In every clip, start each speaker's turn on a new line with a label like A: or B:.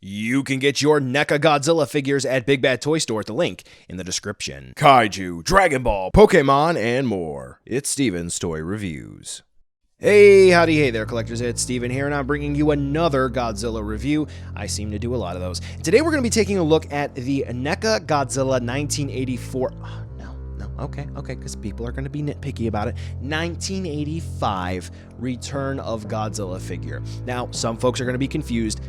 A: You can get your NECA Godzilla figures at Big Bad Toy Store at the link in the description. Kaiju, Dragon Ball, Pokemon, and more. It's Steven's Toy Reviews. Hey, howdy, hey there, collectors. It's Steven here, and I'm bringing you another Godzilla review. I seem to do a lot of those. Today, we're going to be taking a look at the NECA Godzilla 1984. Okay, because people are going to be nitpicky about it. 1985 Return of Godzilla figure. Now, some folks are going to be confused.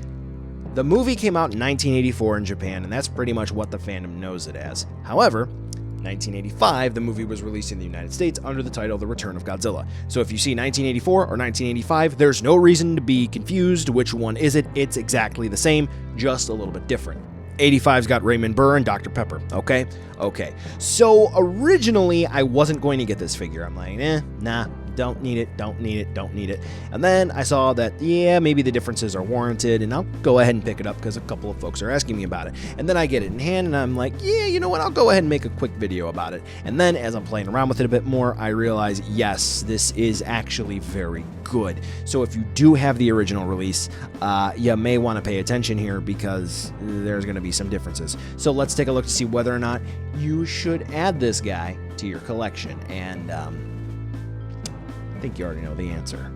A: The movie came out in 1984 in Japan, and that's pretty much what the fandom knows it as. However, 1985, the movie was released in the United States under the title The Return of Godzilla. So if you see 1984 or 1985, there's no reason to be confused. Which one is it? It's exactly the same, just a little bit different. 85's got Raymond Burr and Dr. Pepper, okay? Okay. So originally, I wasn't going to get this figure. I'm like, nah. Don't need it. And then I saw that, yeah, maybe the differences are warranted, and I'll go ahead and pick it up because a couple of folks are asking me about it. And then I get it in hand, and I'm like, yeah, you know what? I'll go ahead and make a quick video about it. And then as I'm playing around with it a bit more, I realize, yes, this is actually very good. So if you do have the original release, you may want to pay attention here because there's going to be some differences. So let's take a look to see whether or not you should add this guy to your collection. And, I think you already know the answer.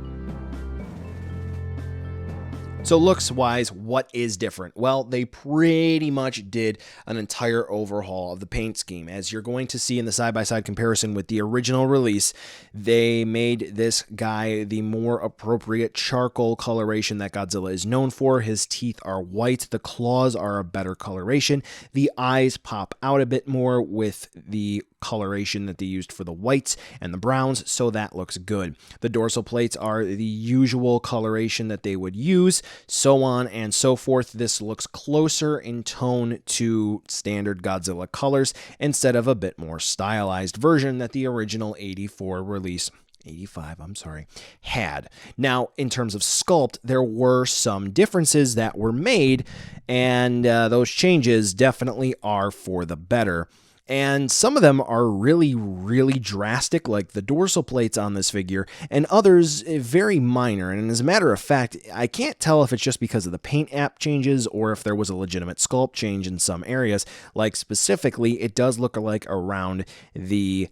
A: So looks-wise, what is different? Well, they pretty much did an entire overhaul of the paint scheme. As you're going to see in the side-by-side comparison with the original release, they made this guy the more appropriate charcoal coloration that Godzilla is known for. His teeth are white. The claws are a better coloration. The eyes pop out a bit more with the coloration that they used for the whites and the browns, so that looks good. The dorsal plates are the usual coloration that they would use, so on and so forth. This looks closer in tone to standard Godzilla colors instead of a bit more stylized version that the original 84 release 85, had. Now, in terms of sculpt, there were some differences that were made, and those changes definitely are for the better. And some of them are really, really drastic, like the dorsal plates on this figure, and others very minor. And as a matter of fact, I can't tell if it's just because of the paint app changes or if there was a legitimate sculpt change in some areas. Like specifically, it does look like around the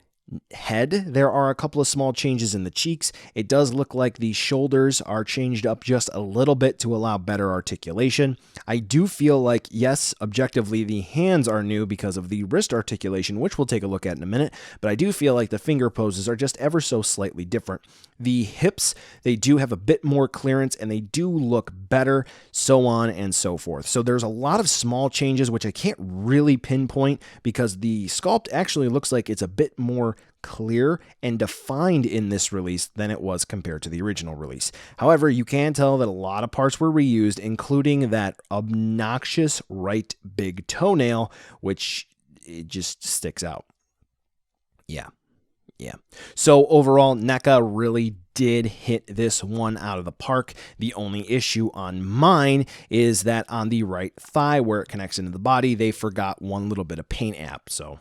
A: head, there are a couple of small changes in the cheeks. It does look like the shoulders are changed up just a little bit to allow better articulation. I do feel like, yes, objectively, the hands are new because of the wrist articulation, which we'll take a look at in a minute, but I do feel like the finger poses are just ever so slightly different. The hips, they do have a bit more clearance, and they do look better, so on and so forth. So there's a lot of small changes, which I can't really pinpoint because the sculpt actually looks like it's a bit more clear and defined in this release than it was compared to the original release. However, you can tell that a lot of parts were reused, including that obnoxious right big toenail, which it just sticks out. Yeah. So overall, NECA really did hit this one out of the park. The only issue on mine is that on the right thigh where it connects into the body, they forgot one little bit of paint app. So,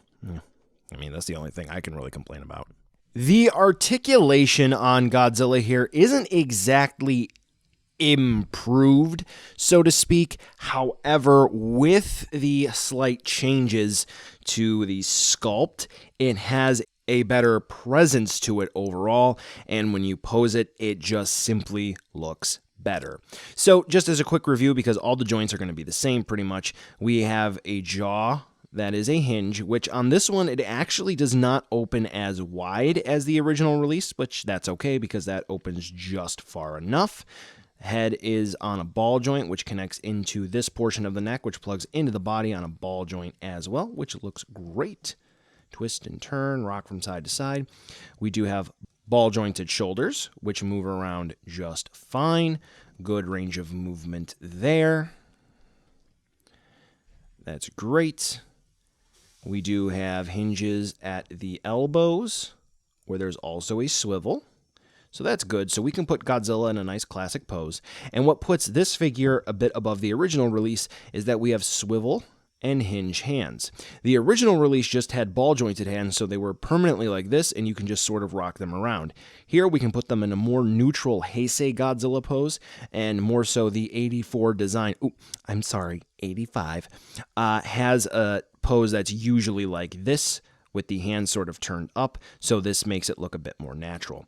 A: that's the only thing I can really complain about. The articulation on Godzilla here isn't exactly improved, so to speak. However, with the slight changes to the sculpt, it has a better presence to it overall, and when you pose it, it just simply looks better. So just as a quick review, because all the joints are going to be the same pretty much, we have a jaw that is a hinge, which on this one, it actually does not open as wide as the original release, which that's okay because that opens just far enough. Head is on a ball joint, which connects into this portion of the neck, which plugs into the body on a ball joint as well, which looks great. Twist and turn, rock from side to side. We do have ball jointed shoulders, which move around just fine. Good range of movement there. That's great. We do have hinges at the elbows, where there's also a swivel. So that's good. So we can put Godzilla in a nice classic pose. And what puts this figure a bit above the original release is that we have swivel and hinge hands. The original release just had ball jointed hands, so they were permanently like this, and you can just sort of rock them around. Here we can put them in a more neutral Heisei Godzilla pose, and more so the 84 design, 85, has a pose that's usually like this, with the hands sort of turned up, so this makes it look a bit more natural.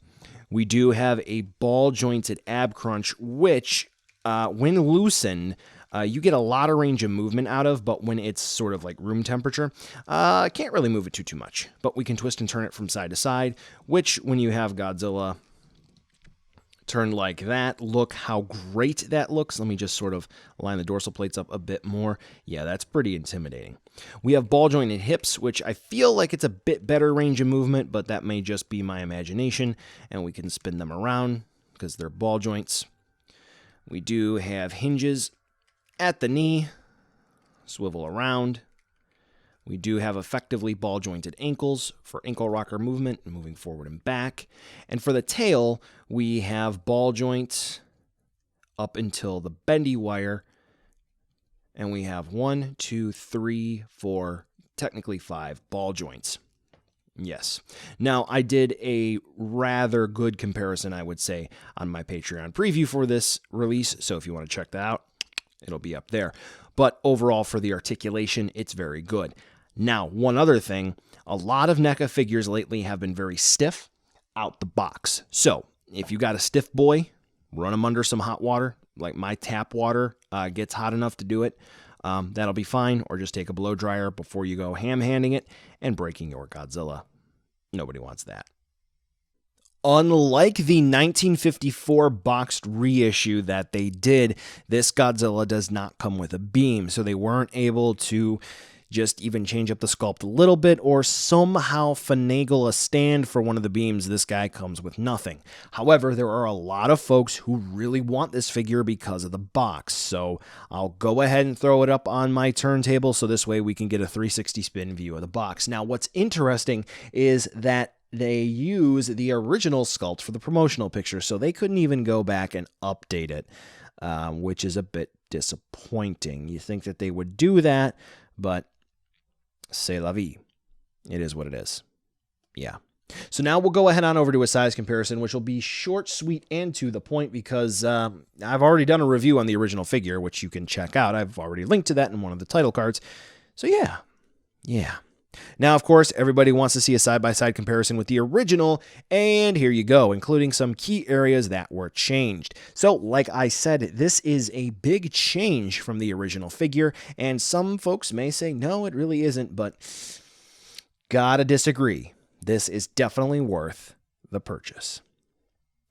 A: We do have a ball jointed ab crunch, which, when loosened, you get a lot of range of movement out of, but when it's sort of like room temperature, can't really move it too much. But we can twist and turn it from side to side, which when you have Godzilla turned like that, look how great that looks. Let me just sort of line the dorsal plates up a bit more. Yeah, that's pretty intimidating. We have ball jointed hips, which I feel like it's a bit better range of movement, but that may just be my imagination, and we can spin them around because they're ball joints. We do have hinges at the knee, swivel around. We do have effectively ball jointed ankles for ankle rocker movement, moving forward and back. And for the tail, we have ball joints up until the bendy wire. And we have 1, 2, 3, 4, technically 5 ball joints. Yes. Now, I did a rather good comparison, I would say, on my Patreon preview for this release. So if you want to check that out, it'll be up there. But overall, for the articulation, it's very good. Now, one other thing, a lot of NECA figures lately have been very stiff out the box. So if you got a stiff boy, run them under some hot water. Like my tap water gets hot enough to do it. That'll be fine. Or just take a blow dryer before you go ham-handing it and breaking your Godzilla. Nobody wants that. Unlike the 1954 boxed reissue that they did, this Godzilla does not come with a beam, so they weren't able to just even change up the sculpt a little bit or somehow finagle a stand for one of the beams. This guy comes with nothing. However, there are a lot of folks who really want this figure because of the box, so I'll go ahead and throw it up on my turntable so this way we can get a 360 spin view of the box. Now, what's interesting is that they use the original sculpt for the promotional picture, so they couldn't even go back and update it, which is a bit disappointing. You think that they would do that, but c'est la vie. It is what it is. Yeah. So now we'll go ahead on over to a size comparison, which will be short, sweet, and to the point because I've already done a review on the original figure, which you can check out. I've already linked to that in one of the title cards. So yeah. Now, of course, everybody wants to see a side-by-side comparison with the original, and here you go, including some key areas that were changed. So, like I said, this is a big change from the original figure, and some folks may say, no, it really isn't, but gotta disagree. This is definitely worth the purchase.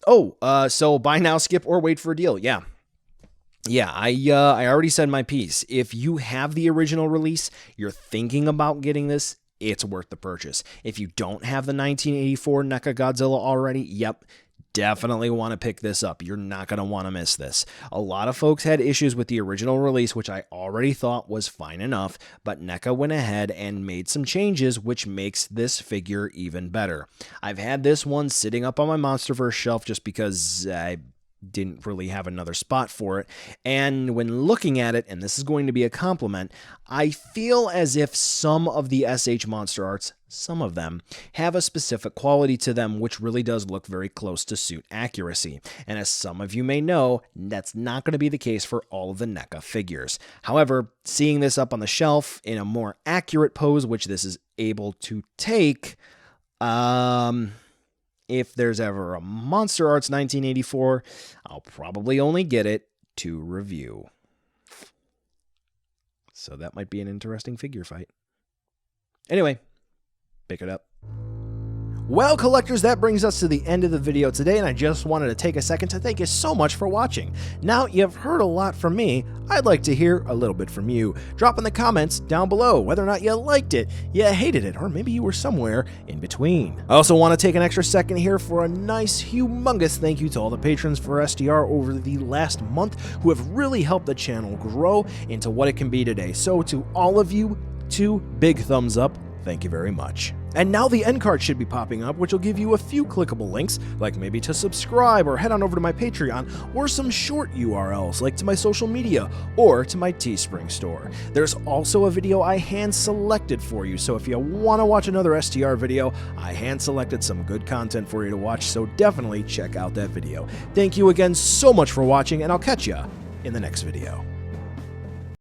A: Oh, so buy now, skip, or wait for a deal. Yeah, I already said my piece. If you have the original release, you're thinking about getting this, it's worth the purchase. If you don't have the 1984 NECA Godzilla already, yep, definitely want to pick this up. You're not going to want to miss this. A lot of folks had issues with the original release, which I already thought was fine enough, but NECA went ahead and made some changes, which makes this figure even better. I've had this one sitting up on my Monsterverse shelf just because I didn't really have another spot for it, and when looking at it, and this is going to be a compliment, I feel as if some of the SH Monster Arts, some of them, have a specific quality to them which really does look very close to suit accuracy, and as some of you may know, that's not going to be the case for all of the NECA figures. However, seeing this up on the shelf in a more accurate pose, which this is able to take, if there's ever a Monster Arts 1984, I'll probably only get it to review. So that might be an interesting figure fight. Anyway, pick it up. Well, collectors, that brings us to the end of the video today, and I just wanted to take a second to thank you so much for watching. Now you've heard a lot from me, I'd like to hear a little bit from you. Drop in the comments down below whether or not you liked it, you hated it, or maybe you were somewhere in between. I also want to take an extra second here for a nice, humongous thank you to all the patrons for SDR over the last month who have really helped the channel grow into what it can be today. So to all of you, 2 big thumbs up. Thank you very much. And now the end card should be popping up, which will give you a few clickable links, like maybe to subscribe or head on over to my Patreon, or some short URLs like to my social media or to my Teespring store. There's also a video I hand selected for you, so if you want to watch another STR video, I hand selected some good content for you to watch, so definitely check out that video. Thank you again so much for watching, and I'll catch ya in the next video.